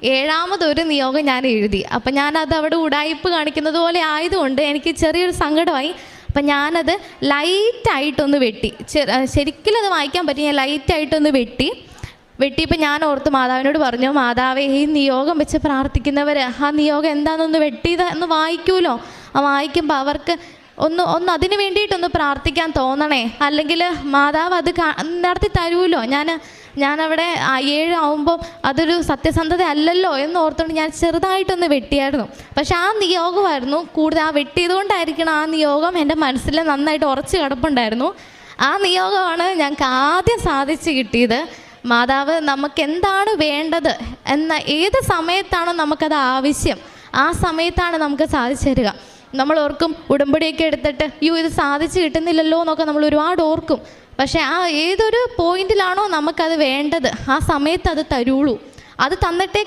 7ാമതൊരു നിയോഗം ഞാൻ എഴുതി. അപ്പം ഞാനത് അവിടെ ഉടായിപ്പ് കാണിക്കുന്നത് പോലെ ആയതുകൊണ്ട് എനിക്ക് ചെറിയൊരു സങ്കടമായി. അപ്പം ഞാനത് ലൈറ്റായിട്ടൊന്ന് വെട്ടി. ശരിക്കും അത് വായിക്കാൻ പറ്റി. ഞാൻ ലൈറ്റായിട്ടൊന്ന് വെട്ടിയപ്പോൾ ഞാൻ ഓർത്ത് മാതാവിനോട് പറഞ്ഞു, മാതാവേ, ഈ നിയോഗം വെച്ച് പ്രാർത്ഥിക്കുന്നവർ ആ നിയോഗം എന്താണെന്നൊന്ന് വെട്ടിയത് എന്ന് വായിക്കുമല്ലോ. ആ വായിക്കുമ്പോൾ അവർക്ക് ഒന്ന് അതിന് വേണ്ടിയിട്ടൊന്ന് പ്രാർത്ഥിക്കാൻ തോന്നണേ, അല്ലെങ്കിൽ മാതാവ് അത് നടത്തി തരുമല്ലോ. ഞാനവിടെ 7 ആവുമ്പോൾ അതൊരു സത്യസന്ധത അല്ലല്ലോ എന്ന് ഓർത്തുകൊണ്ട് ഞാൻ ചെറുതായിട്ടൊന്ന് വെട്ടിയായിരുന്നു. പക്ഷെ ആ നിയോഗമായിരുന്നു കൂടുതൽ. ആ വെട്ടിയതുകൊണ്ടായിരിക്കണം ആ നിയോഗം എൻ്റെ മനസ്സിൽ നന്നായിട്ട് ഉറച്ച് കിടപ്പുണ്ടായിരുന്നു. ആ നിയോഗമാണ് ഞങ്ങൾക്ക് ആദ്യം സാധിച്ച് കിട്ടിയത്. മാതാവ് നമുക്ക് എന്താണ് വേണ്ടത് എന്ന ഏത് സമയത്താണോ നമുക്കത് ആവശ്യം, ആ സമയത്താണ് നമുക്ക് സാധിച്ചു തരിക. നമ്മൾ ഓർക്കും, ഉടമ്പടിയൊക്കെ എടുത്തിട്ട് ഇത് സാധിച്ചു കിട്ടുന്നില്ലല്ലോ എന്നൊക്കെ നമ്മൾ ഒരുപാട് ഓർക്കും. പക്ഷേ ആ ഏതൊരു പോയിന്റിലാണോ നമുക്കത് വേണ്ടത് ആ സമയത്ത് അത് തരുള്ളൂ. അത് തന്നിട്ടേ